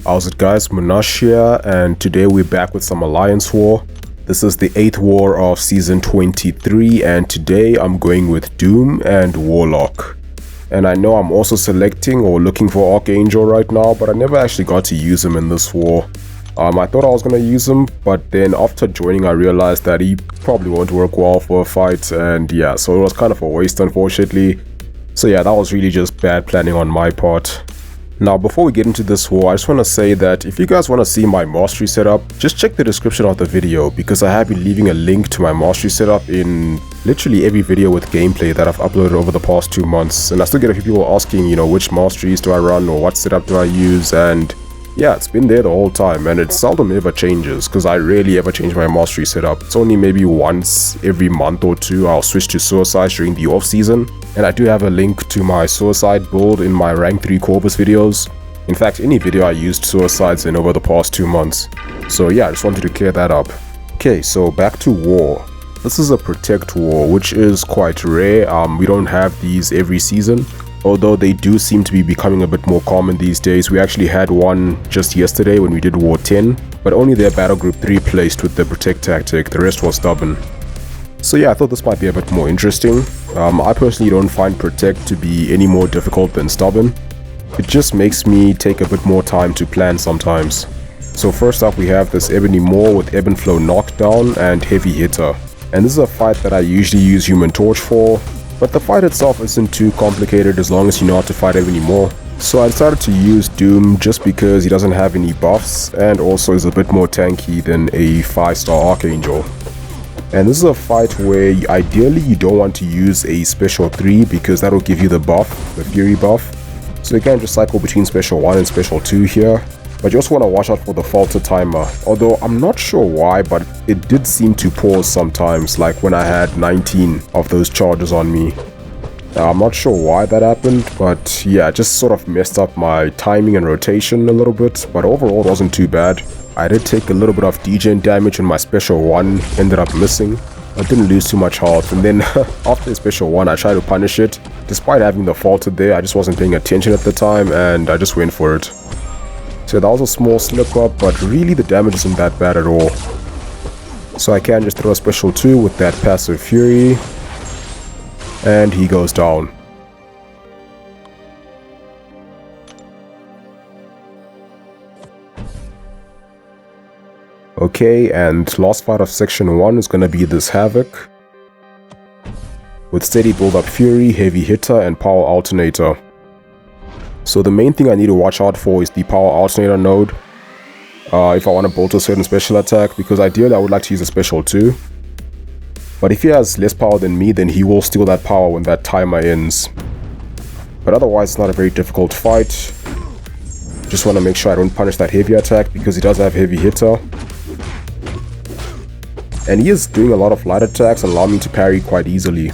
How's it guys, Munash here, and today we're back with some Alliance War. This is the 8th war of Season 23, and today I'm going with Doom and Warlock. And I know I'm also selecting or looking for Archangel right now, but I never actually got to use him in this war. I thought I was going to use him, but then after joining I realized that he probably won't work well for a fight, and yeah, so it was kind of a waste unfortunately. So yeah, that was really just bad planning on my part. Now before we get into this war, I just want to say that if you guys want to see my mastery setup, just check the description of the video, because I have been leaving a link to my mastery setup in literally every video with gameplay that I've uploaded over the past 2 months. And I still get a few people asking, you know, which masteries do I run or what setup do I use, and yeah, it's been there the whole time and it seldom ever changes because I rarely ever change my mastery setup. It's only maybe once every month or two I'll switch to suicides during the off season. And I do have a link to my suicide build in my rank 3 Corvus videos. In fact, any video I used suicides in over the past 2 months. So yeah, I just wanted to clear that up. Okay, so back to war. This is a protect war, which is quite rare. We don't have these every season, although they do seem to be becoming a bit more common these days. We actually had one just yesterday when we did War 10, but only their battle group 3 placed with the protect tactic, the rest was stubborn. So yeah, I thought this might be a bit more interesting. I personally don't find protect to be any more difficult than stubborn. It just makes me take a bit more time to plan sometimes. So first up we have this Ebony Maw with Ebb and Flow knockdown and heavy hitter. And this is a fight that I usually use Human Torch for, but the fight itself isn't too complicated as long as you know how to fight Ebony Maw. So I decided to use Doom just because he doesn't have any buffs and also is a bit more tanky than a 5-star Archangel. And this is a fight where ideally you don't want to use a special 3 because that will give you the buff, the Fury buff. So you can just cycle between special 1 and special 2 here. But you also want to watch out for the falter timer, although I'm not sure why, but it did seem to pause sometimes, like when I had 19 of those charges on me. I'm not sure why that happened, but yeah, it just sort of messed up my timing and rotation a little bit, but overall it wasn't too bad. I did take a little bit of degen damage when my special 1 ended up missing. I didn't lose too much health, and then after the special 1 I tried to punish it. Despite having the falter there, I just wasn't paying attention at the time and I just went for it. So that was a small slip up, but really the damage isn't that bad at all. So I can just throw a special 2 with that passive Fury, and he goes down. Okay, and last fight of section 1 is gonna be this Havok with steady build-up Fury, heavy hitter, and power alternator. So the main thing I need to watch out for is the power alternator node if I want to bolt a certain special attack, because ideally I would like to use a special 2. But if he has less power than me, then he will steal that power when that timer ends. But otherwise it's not a very difficult fight. Just want to make sure I don't punish that heavy attack because he does have heavy hitter. And he is doing a lot of light attacks and allow me to parry quite easily.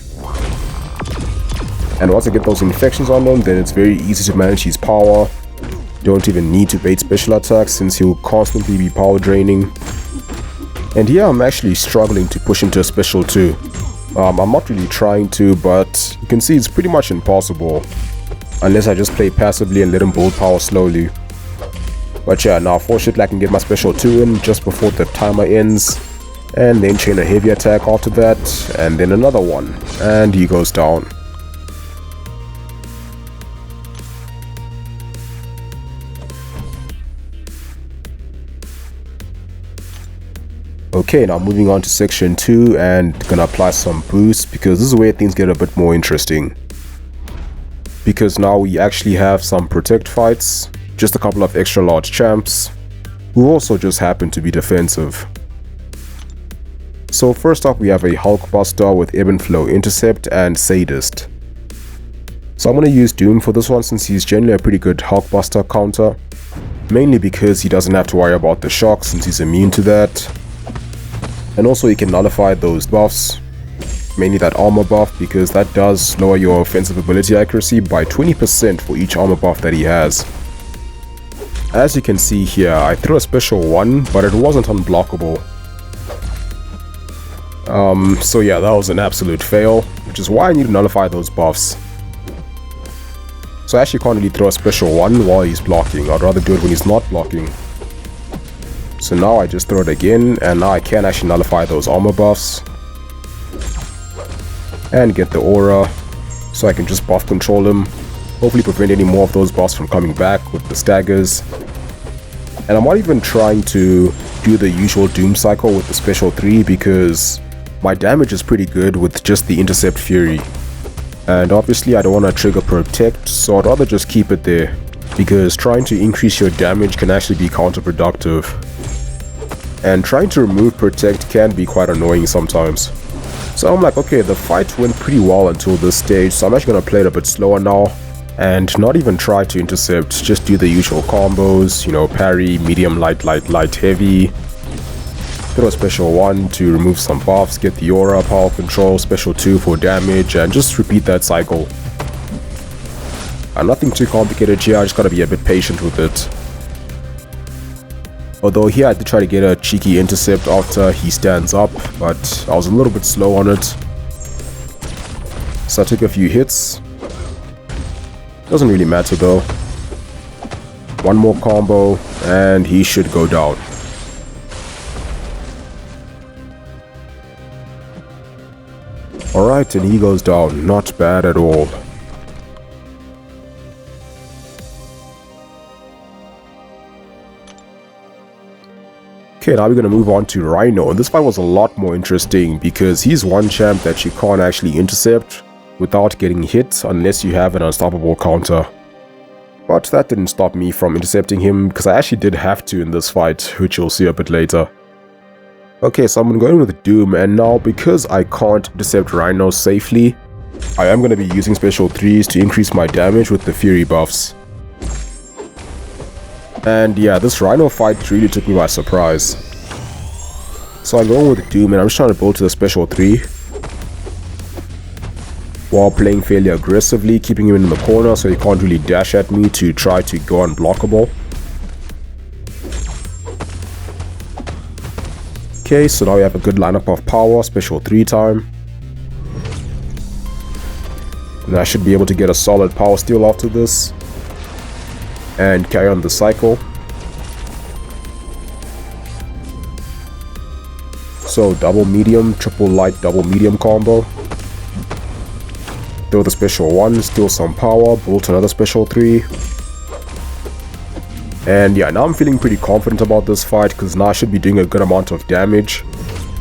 And once I get those infections on him, then it's very easy to manage his power. Don't even need to bait special attacks since he'll constantly be power draining. And yeah, I'm actually struggling to push him to a special 2. I'm not really trying to, but you can see it's pretty much impossible. Unless I just play passively and let him build power slowly. But yeah, now fortunately I can get my special 2 in just before the timer ends. And then chain a heavy attack after that, and then another one. And he goes down. Okay, now moving on to section 2 and gonna apply some boosts because this is where things get a bit more interesting. Because now we actually have some protect fights, just a couple of extra large champs, who also just happen to be defensive. So first up we have a Hulkbuster with Ebb and Flow Intercept and Sadist. So I'm gonna use Doom for this one since he's generally a pretty good Hulkbuster counter. Mainly because he doesn't have to worry about the shock since he's immune to that. And also he can nullify those buffs, mainly that armor buff, because that does lower your offensive ability accuracy by 20% for each armor buff that he has. As you can see here, I threw a special 1, but it wasn't unblockable. So yeah, that was an absolute fail, which is why I need to nullify those buffs. So I actually can't really throw a special 1 while he's blocking. I'd rather do it when he's not blocking. So now I just throw it again, and now I can actually nullify those armor buffs. And get the aura, so I can just buff control him. Hopefully prevent any more of those buffs from coming back with the staggers. And I'm not even trying to do the usual Doom cycle with the special 3 because my damage is pretty good with just the Intercept Fury. And obviously I don't want to trigger Protect, so I'd rather just keep it there, because trying to increase your damage can actually be counterproductive. And trying to remove Protect can be quite annoying sometimes. So I'm like, okay, the fight went pretty well until this stage, so I'm actually going to play it a bit slower now. And not even try to intercept, just do the usual combos, you know, parry, medium, light, heavy. Throw a special 1 to remove some buffs, get the aura, power control, special 2 for damage, and just repeat that cycle. Nothing too complicated here, I just gotta be a bit patient with it. Although here I did try to get a cheeky intercept after he stands up, but I was a little bit slow on it. So I took a few hits. Doesn't really matter though. One more combo, and he should go down. Alright, and he goes down. Not bad at all. Okay, now we're going to move on to Rhino. And this fight was a lot more interesting because he's one champ that you can't actually intercept without getting hit unless you have an unstoppable counter. But that didn't stop me from intercepting him because I actually did have to in this fight, which you'll see a bit later. Okay, so I'm going with Doom, and now because I can't intercept Rhino safely, I am going to be using special 3s to increase my damage with the Fury buffs. And yeah, this Rhino fight really took me by surprise. So I'm going with Doom, and I'm just trying to build to the special 3. While playing fairly aggressively, keeping him in the corner so he can't really dash at me to try to go unblockable. Okay, so now we have a good lineup of power, special 3 time. And I should be able to get a solid power steal after this. And carry on the cycle. So double medium, triple light, double medium combo. Throw the special 1, steal some power, bolt another special 3. And yeah, now I'm feeling pretty confident about this fight because now I should be doing a good amount of damage.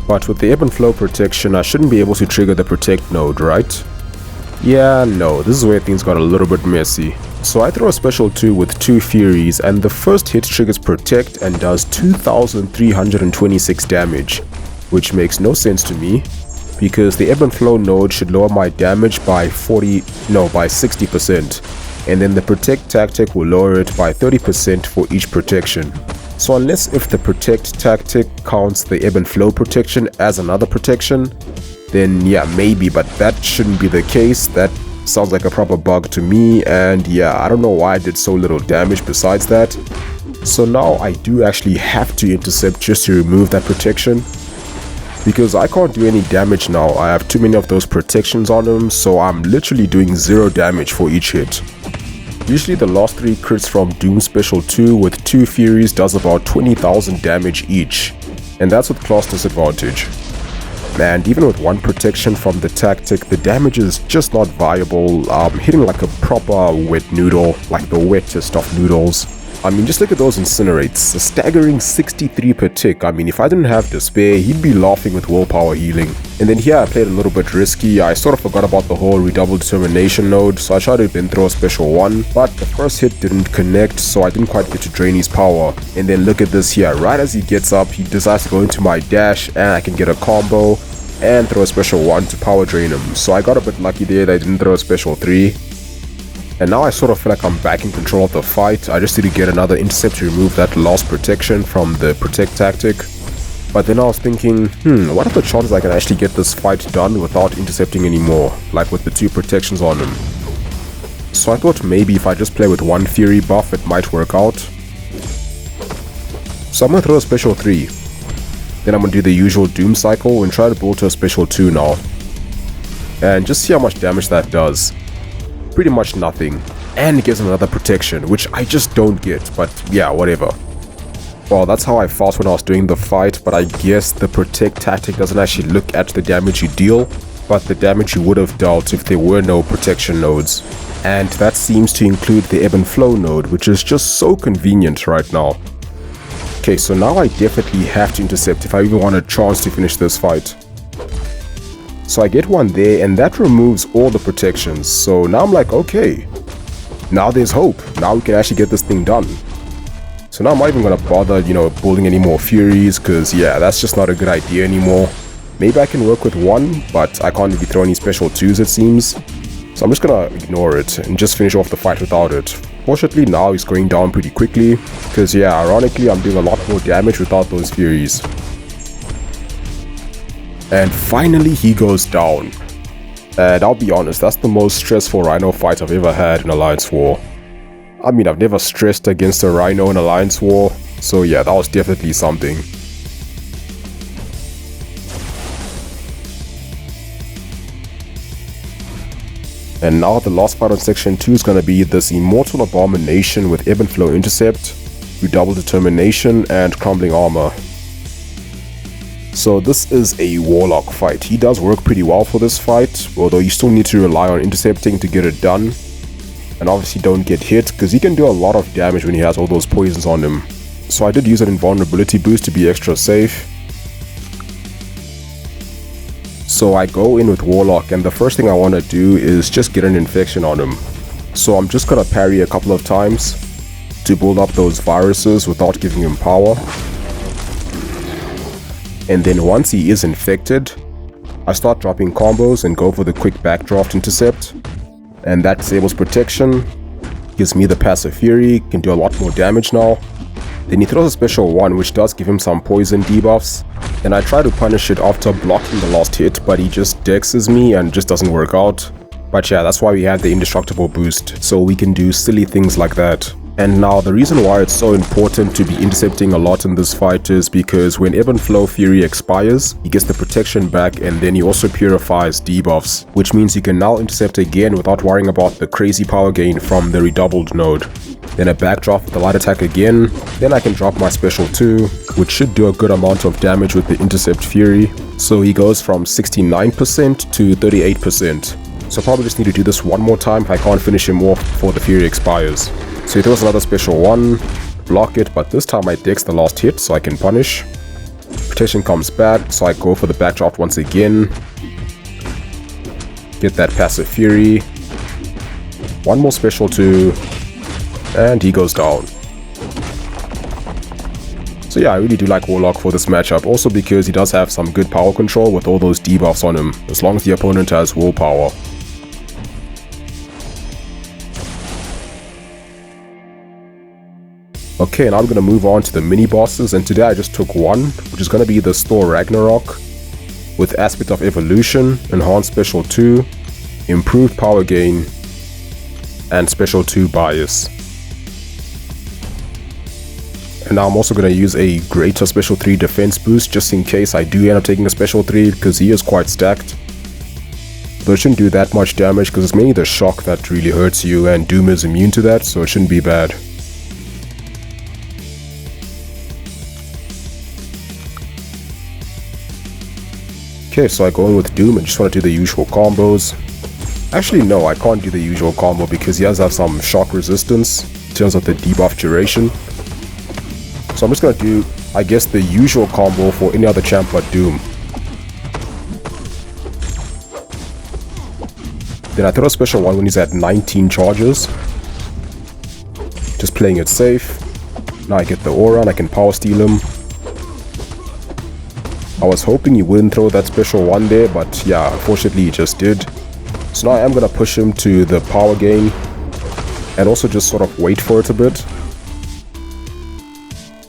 But with the ebb and flow protection, I shouldn't be able to trigger the protect node, right? Yeah, no, this is where things got a little bit messy. So I throw a special 2 with 2 Furies, and the first hit triggers protect and does 2326 damage, which makes no sense to me, because the ebb and flow node should lower my damage by 60%, and then the protect tactic will lower it by 30% for each protection. So unless if the protect tactic counts the ebb and flow protection as another protection, then yeah, maybe, but that shouldn't be the case. That sounds like a proper bug to me, and yeah, I don't know why I did so little damage besides that. So now I do actually have to intercept just to remove that protection, because I can't do any damage now. I have too many of those protections on him, so I'm literally doing 0 damage for each hit. Usually the last 3 crits from Doom Special 2 with 2 Furies does about 20,000 damage each, and that's with class disadvantage. And even with 1 protection from the tactic, the damage is just not viable. Hitting like a proper wet noodle, like the wettest of noodles. I mean, just look at those incinerates, a staggering 63 per tick. I mean, if I didn't have despair, he'd be laughing with willpower healing. And then here I played a little bit risky. I sort of forgot about the whole redoubled determination node, so I tried to then throw a special 1, but the first hit didn't connect, so I didn't quite get to drain his power. And then look at this here, right as he gets up, he decides to go into my dash, and I can get a combo and throw a special 1 to power drain him. So I got a bit lucky there that I didn't throw a special 3. And now I sort of feel like I'm back in control of the fight. I just need to get another intercept to remove that lost protection from the protect tactic. But then I was thinking, what are the chances I can actually get this fight done without intercepting anymore, like with the 2 protections on him? So I thought maybe if I just play with 1 Fury buff, it might work out. So I'm going to throw a special 3. Then I'm going to do the usual Doom cycle and try to build to a special 2 now. And just see how much damage that does. Pretty much nothing. and it gives him another protection, which I just don't get, but yeah, whatever. Well, that's how I felt when I was doing the fight, but I guess the protect tactic doesn't actually look at the damage you deal, but the damage you would have dealt if there were no protection nodes. And that seems to include the ebb and flow node, which is just so convenient right now. Okay, so now I definitely have to intercept if I even want a chance to finish this fight. So I get one there, and that removes all the protections, so now I'm like, okay, now there's hope, now we can actually get this thing done. So now I'm not even gonna bother, building any more Furies, because yeah, that's just not a good idea anymore. Maybe I can work with one, but I can't really throw any special 2s it seems. So I'm just gonna ignore it and just finish off the fight without it. Fortunately now he's going down pretty quickly, because yeah, ironically I'm doing a lot more damage without those Furies. And finally he goes down. And I'll be honest, that's the most stressful Rhino fight I've ever had in Alliance War. I mean, I've never stressed against a Rhino in Alliance War, so yeah, that was definitely something. And now the last fight on section 2 is going to be this Immortal Abomination with ebb and flow intercept, Redoubled determination, and crumbling armor. So this is a Warlock fight. He does work pretty well for this fight, although you still need to rely on intercepting to get it done. And obviously don't get hit, because he can do a lot of damage when he has all those poisons on him. So I did use an invulnerability boost to be extra safe. So I go in with Warlock, and the first thing I want to do is just get an infection on him. So I'm just gonna parry a couple of times to build up those viruses without giving him power. And then once he is infected, I start dropping combos and go for the quick backdraft intercept. And that disables protection, gives me the passive fury, can do a lot more damage now. Then he throws a special 1 which does give him some poison debuffs, and I try to punish it after blocking the last hit, but he just dexes me and just doesn't work out. But yeah, that's why we have the indestructible boost, so we can do silly things like that. And now the reason why it's so important to be intercepting a lot in this fight is because when Ebb and Flow Fury expires, he gets the protection back, and then he also purifies debuffs, which means you can now intercept again without worrying about the crazy power gain from the Redoubled node. Then a backdraft with the light attack again, then I can drop my special 2, which should do a good amount of damage with the Intercept Fury. So he goes from 69% to 38%. So I probably just need to do this one more time if I can't finish him off before the Fury expires. So he throws another special 1, block it, but this time I dex the last hit so I can punish. Protection comes back, so I go for the backdraft once again. Get that passive fury. One more special 2, and he goes down. So yeah, I really do like Warlock for this matchup, also because he does have some good power control with all those debuffs on him, as long as the opponent has willpower. Okay, now I'm going to move on to the mini-bosses, and today I just took one, which is going to be the Thor Ragnarok, with Aspect of Evolution, Enhanced Special 2, Improved Power Gain, and Special 2 Bias. And now I'm also going to use a greater Special 3 defense boost, just in case I do end up taking a Special 3, because he is quite stacked. Though it shouldn't do that much damage, because it's mainly the shock that really hurts you, and Doom is immune to that, so it shouldn't be bad. Okay, so I go in with Doom and just want to do the usual combos. Actually, no, I can't do the usual combo because he does have some shock resistance in terms of the debuff duration. So I'm just going to do, I guess, the usual combo for any other champ but Doom. Then I throw a special 1 when he's at 19 charges. Just playing it safe. Now I get the aura and I can power steal him. I was hoping he wouldn't throw that special 1 there, but yeah, unfortunately he just did. So now I am going to push him to the power gain and also just sort of wait for it a bit.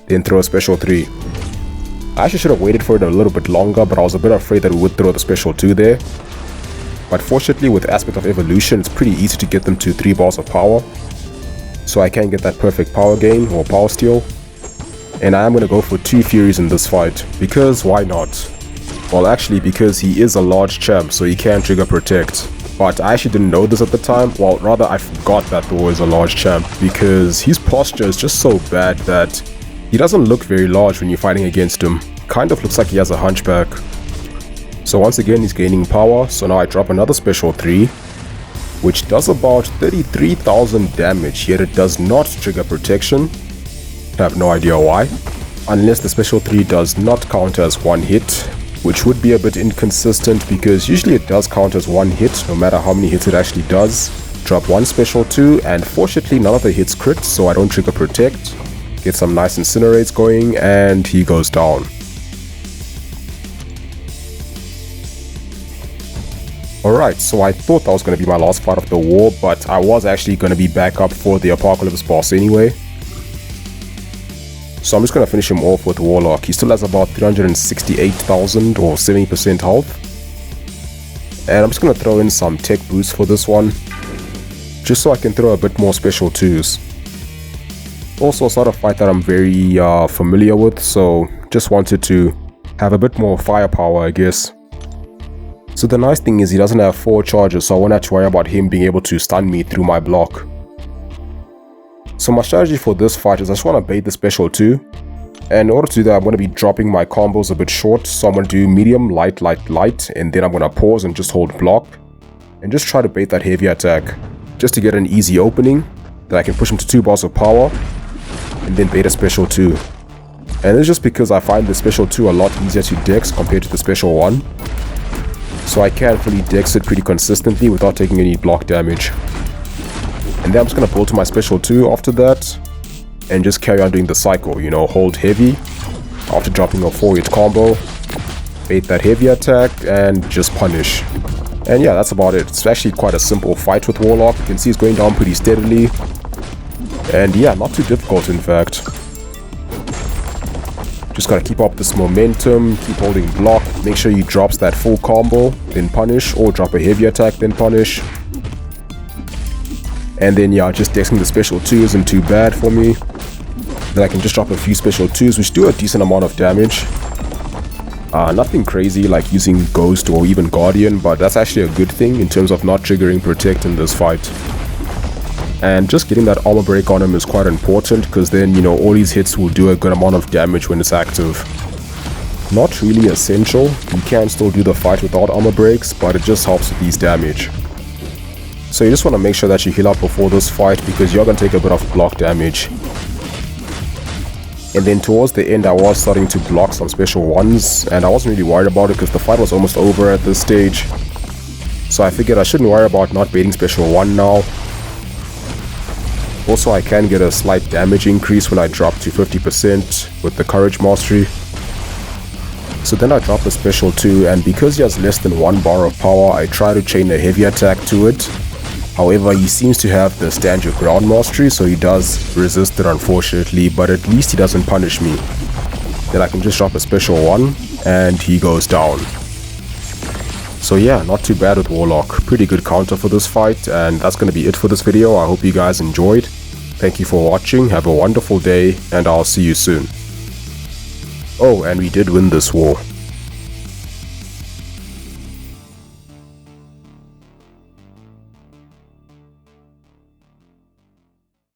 Then throw a special 3. I actually should have waited for it a little bit longer, but I was a bit afraid that we would throw the special 2 there. But fortunately with Aspect of Evolution, it's pretty easy to get them to 3 bars of power. So I can get that perfect power gain or power steal. And I am going to go for 2 Furies in this fight, because why not? Well, actually because he is a large champ, so he can trigger Protect. But I actually didn't know this at the time. Well, rather I forgot that Thor is a large champ because his posture is just so bad that he doesn't look very large when you're fighting against him. Kind of looks like he has a hunchback. So once again he's gaining power, so now I drop another special 3, which does about 33,000 damage, yet it does not trigger protection. I have no idea why. Unless the special 3 does not count as one hit, which would be a bit inconsistent because usually it does count as one hit no matter how many hits it actually does. Drop one special 2 and fortunately none of the hits crit, so I don't trigger protect. Get some nice incinerates going and he goes down. Alright, so I thought that was going to be my last fight of the war, but I was actually going to be back up for the Apocalypse boss anyway. So I'm just going to finish him off with Warlock. He still has about 368,000 or 70% health. And I'm just going to throw in some tech boosts for this one, just so I can throw a bit more special 2s. Also a sort of fight that I'm very familiar with, so just wanted to have a bit more firepower, I guess. So the nice thing is he doesn't have 4 charges, so I won't have to worry about him being able to stun me through my block. So my strategy for this fight is I just want to bait the special 2. And in order to do that, I'm going to be dropping my combos a bit short. So I'm going to do medium, light, light, light. And then I'm going to pause and just hold block. And just try to bait that heavy attack. Just to get an easy opening. That I can push him to 2 bars of power. And then bait a special 2. And it's just because I find the special 2 a lot easier to dex compared to the special 1. So I can fully dex it pretty consistently without taking any block damage. And then I'm just going to pull to my special 2 after that. And just carry on doing the cycle, you know, hold heavy. After dropping a 4-hit combo. Bait that heavy attack and just punish. And yeah, that's about it. It's actually quite a simple fight with Warlock. You can see he's going down pretty steadily. And yeah, not too difficult in fact. Just gotta keep up this momentum, keep holding block, make sure he drops that full combo, then punish, or drop a heavy attack, then punish. And then yeah, just dexing the special 2 isn't too bad for me. Then I can just drop a few special 2s which do a decent amount of damage. Nothing crazy like using Ghost or even Guardian, but that's actually a good thing in terms of not triggering Protect in this fight. And just getting that armor break on him is quite important because then, you know, all these hits will do a good amount of damage when it's active. Not really essential, you can still do the fight without armor breaks, but it just helps with these damage. So you just want to make sure that you heal up before this fight because you're going to take a bit of block damage. And then towards the end I was starting to block some special 1s and I wasn't really worried about it because the fight was almost over at this stage. So I figured I shouldn't worry about not baiting special 1 now. Also I can get a slight damage increase when I drop to 50% with the Courage Mastery. So then I drop the special 2 and because he has less than 1 bar of power I try to chain a heavy attack to it. However, he seems to have the Stand Your Ground Mastery, so he does resist it unfortunately, but at least he doesn't punish me. Then I can just drop a special 1 and he goes down. So yeah, not too bad with Warlock. Pretty good counter for this fight, and that's going to be it for this video. I hope you guys enjoyed. Thank you for watching, have a wonderful day, and I'll see you soon. Oh, and we did win this war.